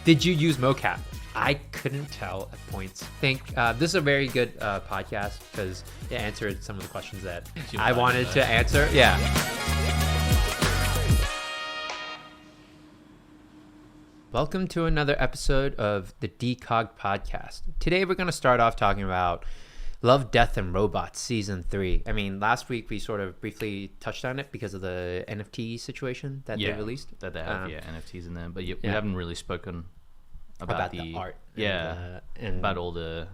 Did you use mocap? I couldn't tell at points. This is a very good podcast because it answered some of the questions that I wanted to answer. Yeah. Welcome to another episode of the Decogged podcast. Today we're going to start off talking about Love, Death, and Robots Season 3. I mean, last week we sort of briefly touched on it because of the NFT situation that they released. That they have, NFTs in there. But we haven't really spoken about the art. And about all the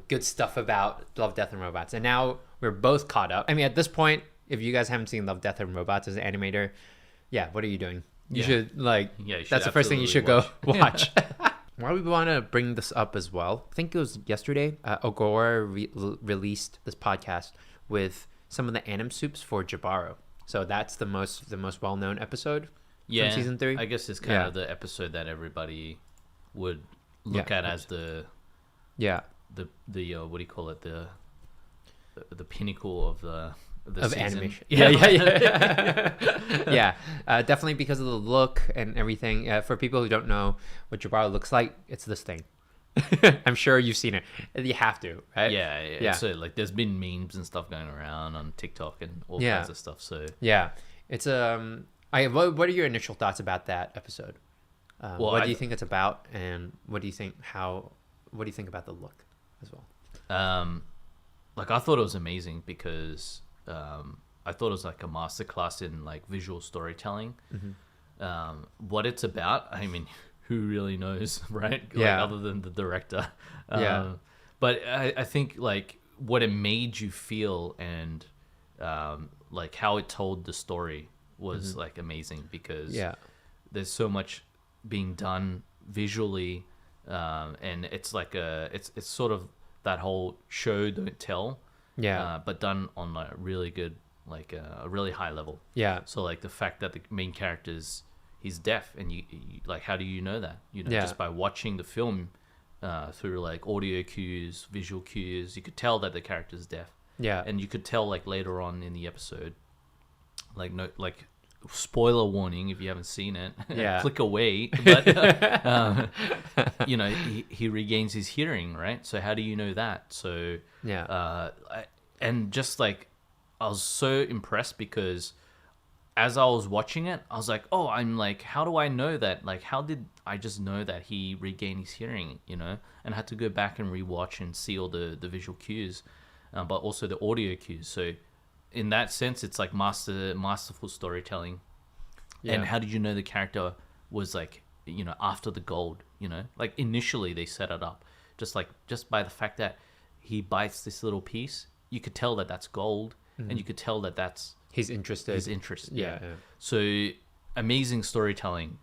good stuff about Love, Death, and Robots. And now we're both caught up. I mean, at this point, if you guys haven't seen Love, Death, and Robots as an animator, what are you doing? You should that's the first thing you should go watch. Why we want to bring this up as well, I think it was yesterday, Agora released this podcast with some of the anim soups for Jibaro. So that's the most well-known episode from season 3. I guess it's kind of the episode that everybody would look at as the what do you call it, the pinnacle of the season. Animation. Definitely because of the look and everything. For people who don't know what Jibaro looks like, it's this thing. I'm sure you've seen it. You have to, right? Yeah. So like, there's been memes and stuff going around on TikTok and all kinds of stuff. So it's what are your initial thoughts about that episode? What do you think it's about, and what do you think about the look as well? I thought it was amazing because I thought it was like a masterclass in like visual storytelling. Mm-hmm. What it's about, I mean, who really knows, right? Other than the director. But I think like what it made you feel and like how it told the story was like amazing because there's so much being done visually, and it's like it's sort of that whole show don't tell. But done on a really good, like a really high level. So like the fact that the main character's he's deaf, and you like, how do you know that? Just by watching the film through like audio cues, visual cues, you could tell that the character's deaf. And you could tell like later on in the episode, like spoiler warning if you haven't seen it, click away. But he regains his hearing, right? So how do you know that? So and just like I was so impressed because as I was watching it, I was like, oh, I'm like, how do I know that? Like, how did I just know that he regained his hearing? And I had to go back and rewatch and see all the visual cues, but also the audio cues. So in that sense, it's like masterful storytelling. And how did you know the character was like, after the gold, like initially they set it up just by the fact that he bites this little piece, you could tell that that's gold, and you could tell that that's his interest. So amazing storytelling,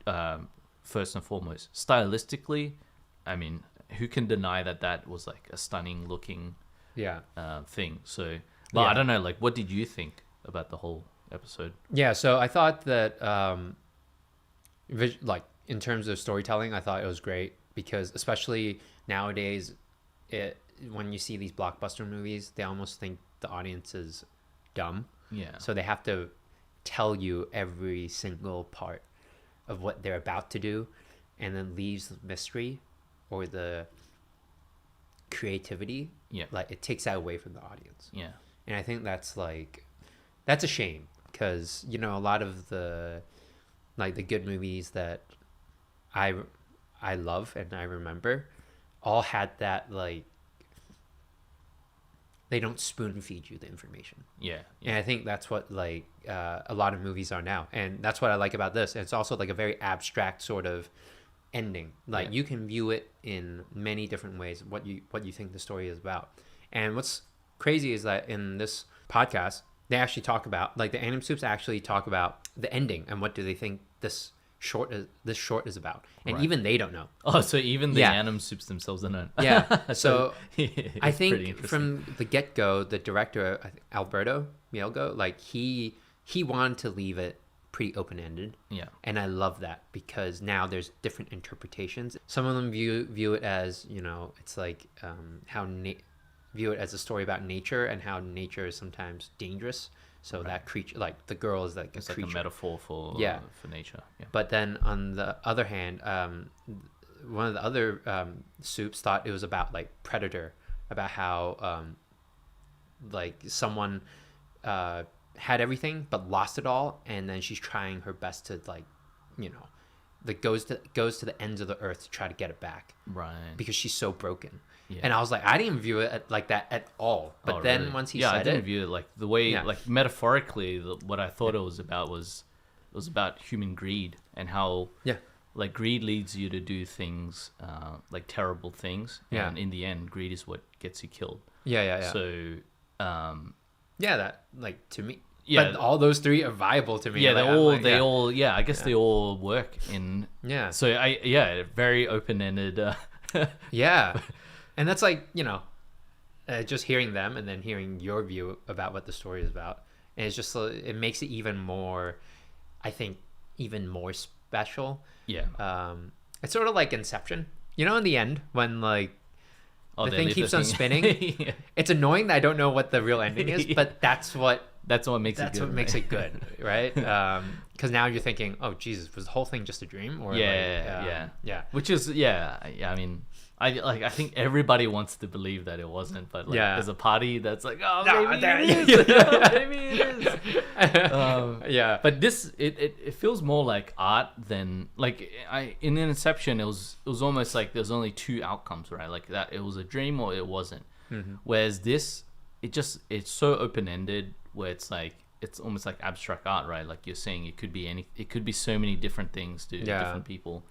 first and foremost. Stylistically, I mean, who can deny that was like a stunning looking thing. So but I don't know, like, what did you think about the whole episode? So I thought that like in terms of storytelling, I thought it was great because especially nowadays, when you see these blockbuster movies, they almost think the audience is dumb. So they have to tell you every single part of what they're about to do, and then leaves the mystery or the creativity. Like it takes that away from the audience. And I think that's a shame because a lot of the good movies that I love and I remember all had that, like, they don't spoon feed you the information. And I think that's what a lot of movies are now, and that's what I like about this. It's also like a very abstract sort of ending. Like you can view it in many different ways. What you think the story is about, and what's crazy is that in this podcast they actually talk about, like, the anim soups actually talk about the ending and what do they think this short is about, and even they don't know. So even the anim soups themselves don't know. So I think from the get-go, the director, Alberto Mielgo, like he wanted to leave it pretty open-ended, and I love that because now there's different interpretations. Some of them view it as, it's like view it as a story about nature and how nature is sometimes dangerous. So that creature, like the girl, is like it's a creature. Like a metaphor for nature. But then on the other hand, one of the other soups thought it was about like Predator, about how like someone had everything but lost it all, and then she's trying her best to like, you know, that goes to the ends of the earth to try to get it back, right? Because she's so broken. Yeah. And I was like, I didn't view it like that at all. But then really? once he I said didn't it, view it like the way, like metaphorically, what I thought it was about human greed, and how like greed leads you to do things like terrible things, and in the end, greed is what gets you killed. So that, like, to me, but all those three are viable to me. They all I guess they all work in so very open-ended and that's like, you know, just hearing them and then hearing your view about what the story is about, and it's just, it makes it even more, I think, even more special. It's sort of like Inception, you know, in the end when like the thing keeps on spinning. It's annoying that I don't know what the real ending is, but that's what makes it good, right? Because now you're thinking, oh Jesus, was the whole thing just a dream? Or which is I mean, I think everybody wants to believe that it wasn't, but like there's a party that's like, oh, maybe it is. Maybe it is. But this it feels more like art than like in Inception it was almost like there's only two outcomes, right? Like that it was a dream or it wasn't. Whereas this, it's so open-ended, where it's like it's almost like abstract art, right? Like you're saying, it could be so many different things to different people.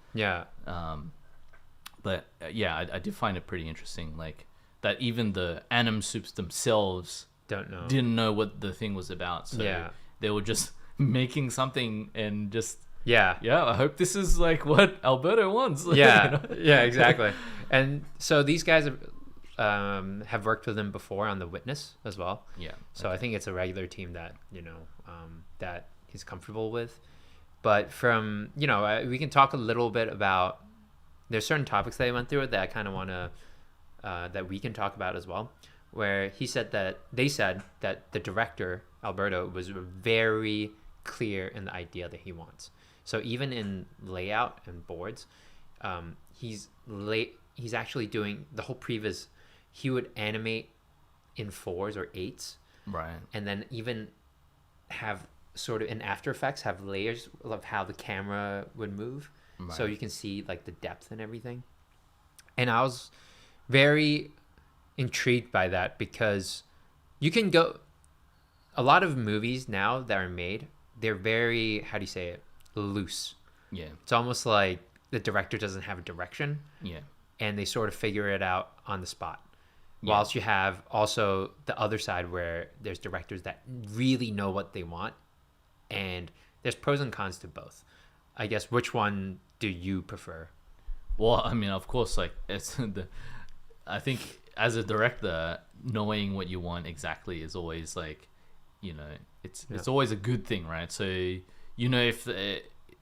But I did find it pretty interesting, like that even the anim soups themselves didn't know what the thing was about. So they were just making something and just I hope this is like what Alberto wants. You know? Exactly. And so these guys have worked with him before on The Witness as well. So I think it's a regular team that, you know, that he's comfortable with. But from, you know, we can talk a little bit about, there's certain topics that he went through that I kind of want to, that we can talk about as well, where they said that the director, Alberto, was very clear in the idea that he wants. So even in layout and boards, he's actually doing the whole previs. He would animate in 4s or 8s, right? And then even have sort of in After Effects have layers of how the camera would move, so you can see like the depth and everything. And I was very intrigued by that, because you can go, a lot of movies now that are made, they're very, how do you say it, loose. It's almost like the director doesn't have a direction, and they sort of figure it out on the spot. Whilst you have also the other side where there's directors that really know what they want, and there's pros and cons to both. I guess, which one do you prefer? Well, I mean, of course, like I think as a director, knowing what you want exactly is always like, you know, it's always a good thing, right? So, you know,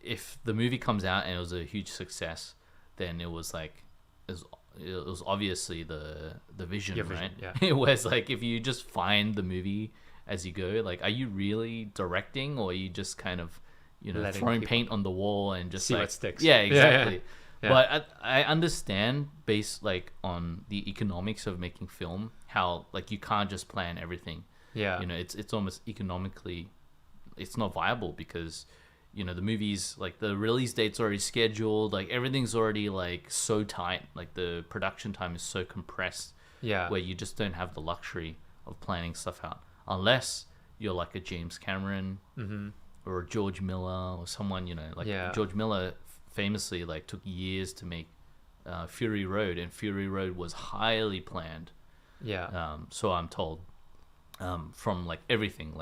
if the movie comes out and it was a huge success, then it was like, it was obviously the vision, right? Whereas like if you just find the movie as you go, like, are you really directing, or are you just kind of, you know, throwing paint on the wall and just see like what sticks? Yeah, exactly. But I understand, based like on the economics of making film, how like you can't just plan everything. You know, it's almost economically, it's not viable, because, you know, the movies, like the release date's already scheduled, like everything's already like so tight, like the production time is so compressed, where you just don't have the luxury of planning stuff out, unless you're like a James Cameron or a George Miller or someone, you know, like George Miller famously like took years to make Fury Road, and Fury Road was highly planned. So I'm told, from like everything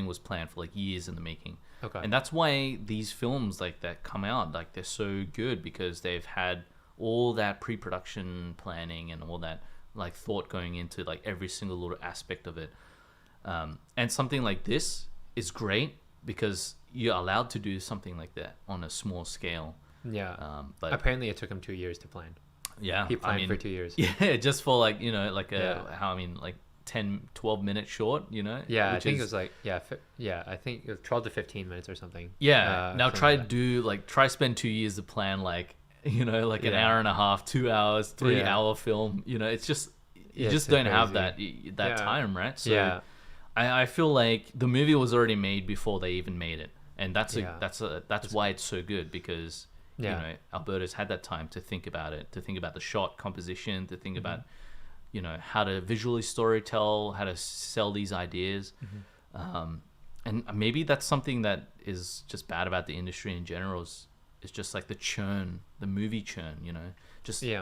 was planned for like years in the making. And that's why these films like that come out, like they're so good, because they've had all that pre-production planning and all that like thought going into like every single little aspect of it. And something like this is great because you're allowed to do something like that on a small scale. But apparently it took him 2 years to plan. He planned for 2 years. Just for like, you know, like like 10-12 minute short, you know. I think it was like I think it was 12 to 15 minutes or something. Now try spend 2 years to plan like like an hour and a half, 2 hours, 3 hour film. It's just you just don't have that time, right? So I feel like the movie was already made before they even made it, and that's why it's so good, because Alberto's had that time to think about it, to think about the shot composition, to think about how to visually storytell, how to sell these ideas. And maybe that's something that is just bad about the industry in general, is just like the movie churn,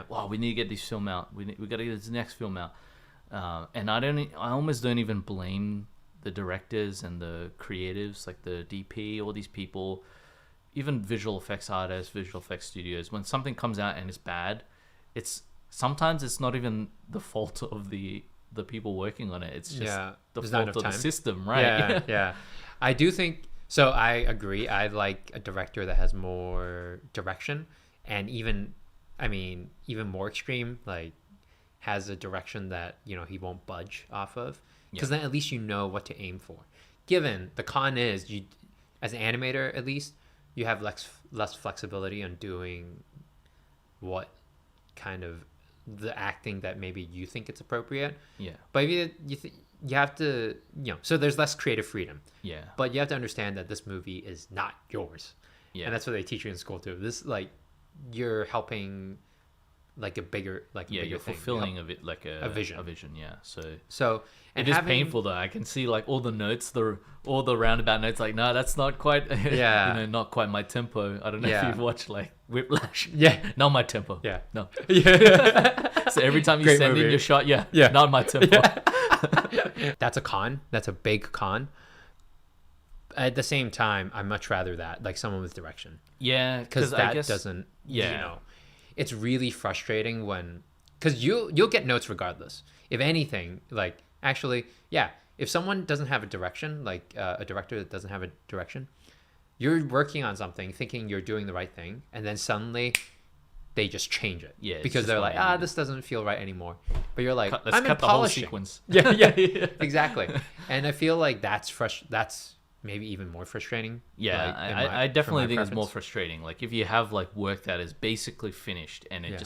wow, we need to get this film out, we got to get this next film out. And I almost don't even blame the directors and the creatives, like the DP, all these people, even visual effects artists, visual effects studios. When something comes out and it's bad, sometimes it's not even the fault of the people working on it. It's just the fault of the system, right? Yeah. I do think so. I agree. I like a director that has more direction, and even more extreme, like has a direction that he won't budge off of, because then at least you know what to aim for. Given the con is, you as an animator, at least you have less flexibility on doing what kind of the acting that maybe you think it's appropriate. But you have to, so there's less creative freedom. But you have to understand that this movie is not yours. And that's what they teach you in school too. This, like, you're helping like a bigger you're fulfilling of it, like a vision. So and it is painful though. I can see like all the notes, all the roundabout notes, like, no, that's not quite not quite my tempo. I don't know if you've watched like Whiplash. Not my tempo. No. So every time you send in your shot, not my tempo. That's a con. That's a big con. At the same time, I'd much rather that, like, someone with direction. Because that doesn't, it's really frustrating when, because you'll get notes regardless. If anything, like, actually, if someone doesn't have a direction, like a director that doesn't have a direction, you're working on something thinking you're doing the right thing, and then suddenly they just change it. Because they're like, this doesn't feel right anymore. But you're like, let's cut the whole sequence. Exactly. And I feel like that's maybe even more frustrating. I definitely think it's more frustrating. Like, if you have like work that is basically finished and it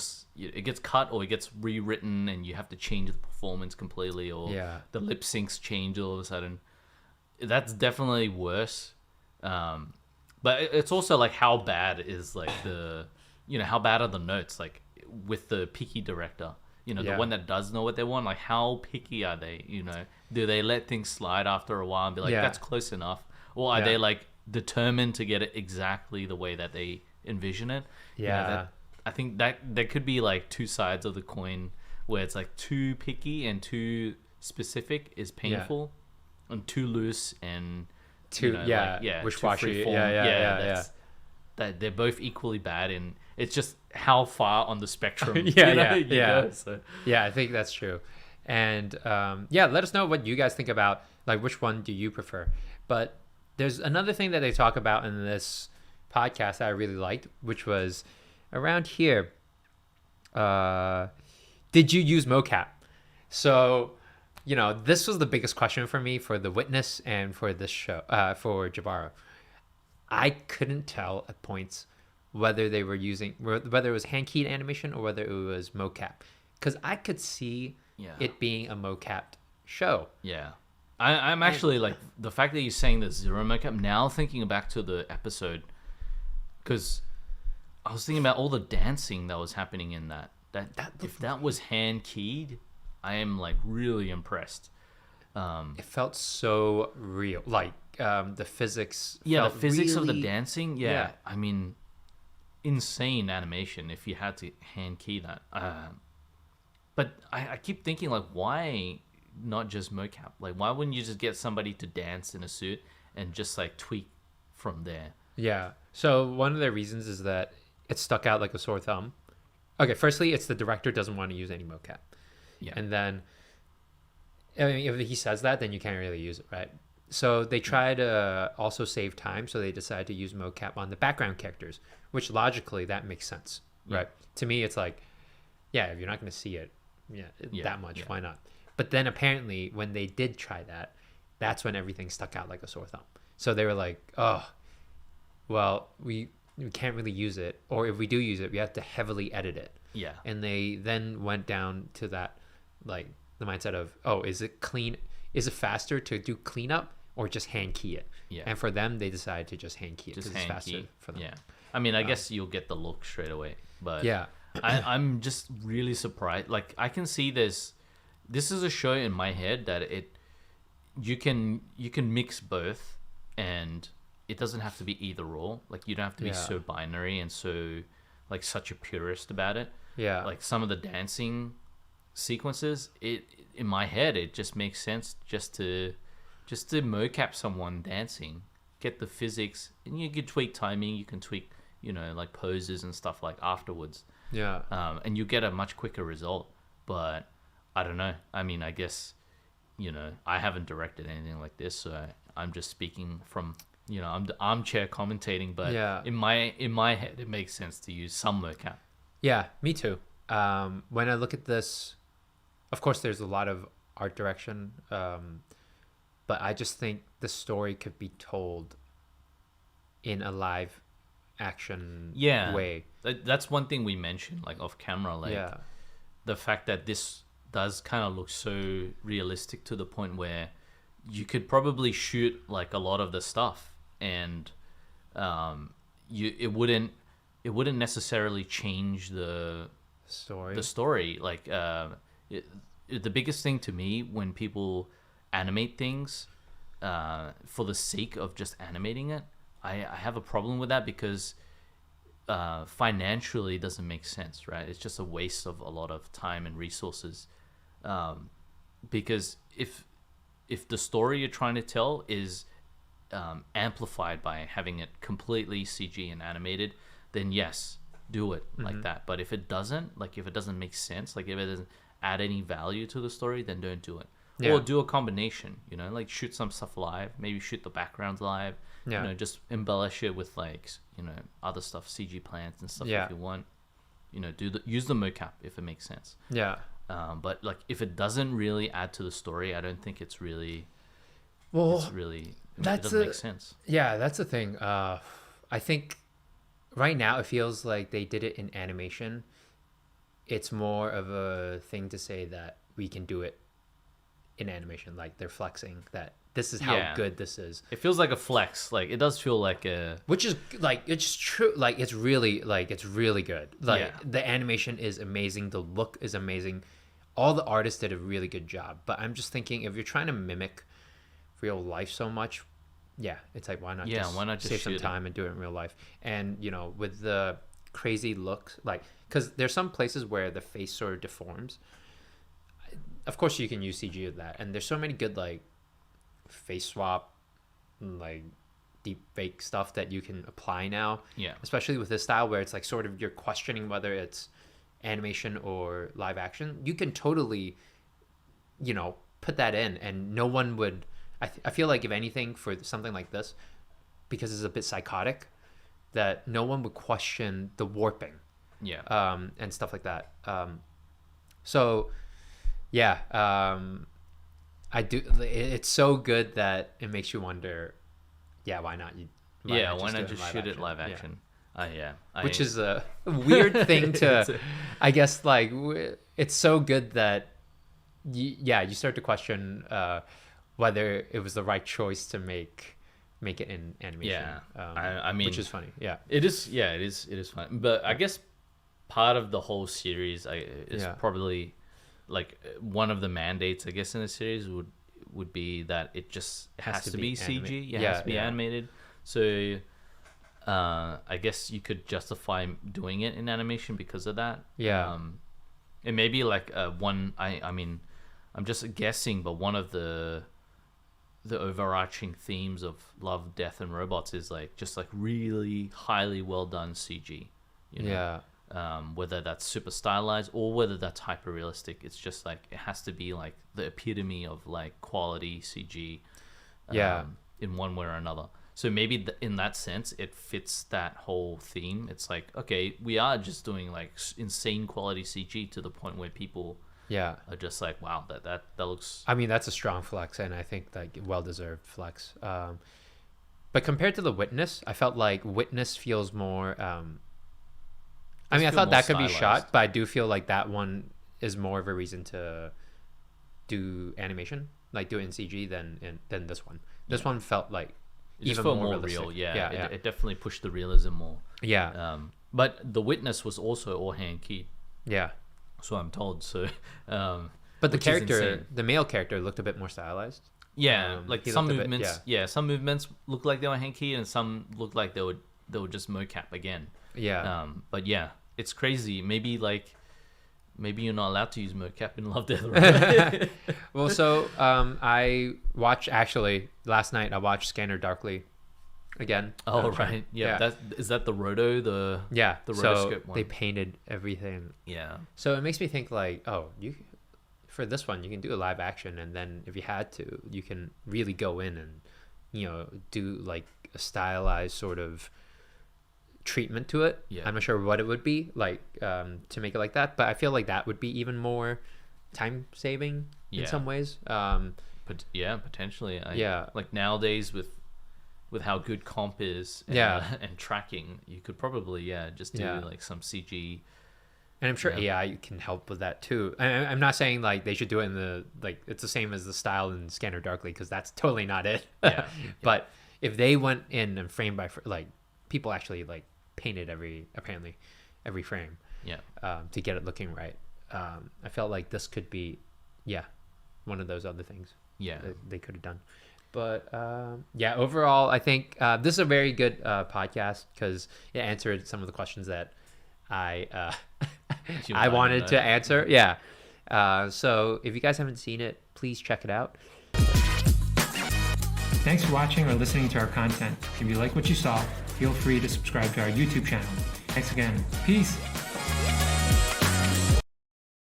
gets cut or it gets rewritten and you have to change the performance completely, or the lip syncs change all of a sudden, that's definitely worse. But it's also like, how bad is like how bad are the notes, like with the picky director, the one that does know what they want, like how picky are they? Do they let things slide after a while and be like, that's close enough? Or are they like determined to get it exactly the way that they envision it? I think that there could be like two sides of the coin, where it's like too picky and too specific is painful, and too loose and wishy-washy. That they're both equally bad, and it's just how far on the spectrum go, so. I think that's true. And let us know what you guys think about, like, which one do you prefer. But there's another thing that they talk about in this podcast that I really liked, which was around here. Did you use mocap? So, this was the biggest question for me for The Witness and for this show, for Jibaro. I couldn't tell at points whether it was hand-keyed animation or whether it was mocap, because I could see it being a mocapped show. I'm actually like, the fact that you're saying there's zero mocap, now thinking back to the episode, because I was thinking about all the dancing that was happening in that if that was hand-keyed, I am like really impressed. It felt so real, like the physics. The physics really, of the dancing. I mean, insane animation if you had to hand key that. But I keep thinking, like, why not just mocap? Like, why wouldn't you just get somebody to dance in a suit and just like tweak from there? So one of the reasons is that it stuck out like a sore thumb. Okay, firstly, it's the director doesn't want to use any mocap. And then, I mean, if he says that, then you can't really use it, right? So they try to also save time, so they decide to use mocap on the background characters, which logically that makes sense, right? To me, it's like, if you're not going to see it that much, why not? But then apparently when they did try that, that's when everything stuck out like a sore thumb. So they were like, oh, well, we we can't really use it, or if we do use it, we have to heavily edit it. Yeah. And they then went down to that, like the mindset of, oh, is it faster to do cleanup or just hand key it? Yeah. And for them, they decided to just hand key it because it's faster for them. Yeah. I mean, I guess you'll get the look straight away, but yeah, I'm just really surprised. Like, I can see this is a show in my head that you can mix both, and it doesn't have to be either or. Like, you don't have to be so binary and so like such a purist about it. Yeah. Like, some of the dancing sequences, in my head, it just makes sense just to mocap someone dancing, get the physics, and you can tweak timing, you can tweak, like poses and stuff like afterwards. Yeah. And you get a much quicker result. But I don't know. I mean, I guess, I haven't directed anything like this, so I'm just speaking from, I'm the armchair commentating, but in my head, it makes sense to use some mocap. Yeah, me too. When I look at this, of course, there's a lot of art direction, but I just think the story could be told in a live action way. That's one thing we mentioned, like off camera, like the fact that this does kind of look so realistic to the point where you could probably shoot like a lot of the stuff, and it wouldn't necessarily change the story. Like the biggest thing to me when people animate things for the sake of just animating it, I have a problem with that, because financially it doesn't make sense, right? It's just a waste of a lot of time and resources, because if the story you're trying to tell is amplified by having it completely CG and animated, then yes, do it like that. But if it doesn't, like if it doesn't make sense, like if it doesn't add any value to the story, then don't do it. Or do a combination, like shoot some stuff live, maybe shoot the backgrounds live, just embellish it with like, other stuff, CG plants and stuff if you want, use the mocap if it makes sense. Yeah. But like if it doesn't really add to the story, I don't think it doesn't make sense. Yeah, that's the thing. I think right now it feels like they did it in animation. It's more of a thing to say that we can do it in animation, like they're flexing that this is how good this is. It feels like a flex. Like it does feel like which is like, it's true. Like it's really good. Like the animation is amazing. The look is amazing. All the artists did a really good job. But I'm just thinking, if you're trying to mimic real life so much, it's like, why not just save some time and do it in real life? And with the crazy looks, like, because there's some places where the face sort of deforms. Of course you can use CG with that, and there's so many good like face swap, like deep fake stuff that you can apply now. Especially with this style where it's like sort of you're questioning whether it's animation or live action. You can totally put that in, and no one would. I feel like if anything, for something like this, because it's a bit psychotic, that no one would question the warping and stuff like that. I do. It's so good that it makes you wonder. Why not? Why not just shoot it live action? Which is a weird thing to, I guess. Like it's so good that you start to question whether it was the right choice to make it in animation. I mean, which is funny. It is. It is fun. But I guess part of the whole series is probably, like, one of the mandates, I guess, in the series would be that it just has to be CG. It has to be animated. So I guess you could justify doing it in animation because of that. And maybe like one. I mean, I'm just guessing, but one of the overarching themes of Love, Death, and Robots is like just like really highly well done CG. Whether that's super stylized or whether that's hyper realistic, it's just like it has to be like the epitome of like quality CG. In one way or another. So maybe in that sense, it fits that whole theme. It's like, okay, we are just doing like insane quality CG to the point where people are just like, wow, that looks. I mean, that's a strong flex, and I think like well deserved flex. But But compared to The Witness, I felt like Witness feels more. I mean, I thought that could be shot, but I do feel like that one is more of a reason to do animation, like do it in CG than this one. This one felt like even more real. Yeah. It definitely pushed the realism more. Yeah. But The Witness was also all hand keyed. Yeah. So I'm told. So. But the character, the male character, looked a bit more stylized. Yeah, like some movements. Some movements looked like they were hand keyed, and some looked like they were just mocap again. Yeah. But yeah, it's crazy. Maybe you're not allowed to use mocap in Love, Death, Robots. Well, so I watched last night. I watched Scanner Darkly again. Oh right, yeah. Is that the roto the rotoscope one? They painted everything. Yeah. So it makes me think like, for this one you can do a live action, and then if you had to, you can really go in and do like a stylized sort of treatment to it. I'm not sure what it would be like to make it like that, but I feel like that would be even more time saving in some ways. But potentially. Like nowadays with how good comp is and tracking, you could probably just do like some CG. And I'm sure AI can help with that too. I'm not saying like they should do it in it's the same as the style in Scanner Darkly, because that's totally not it. But if they went in and frame by like people actually like painted every frame to get it looking right, I felt like this could be one of those other things that they could have done. But overall I think this is a very good podcast, because it answered some of the questions that I wanted to answer. So if you guys haven't seen it, please check it out. Thanks for watching or listening to our content. If you like what you saw, feel free to subscribe to our YouTube channel. Thanks again. Peace.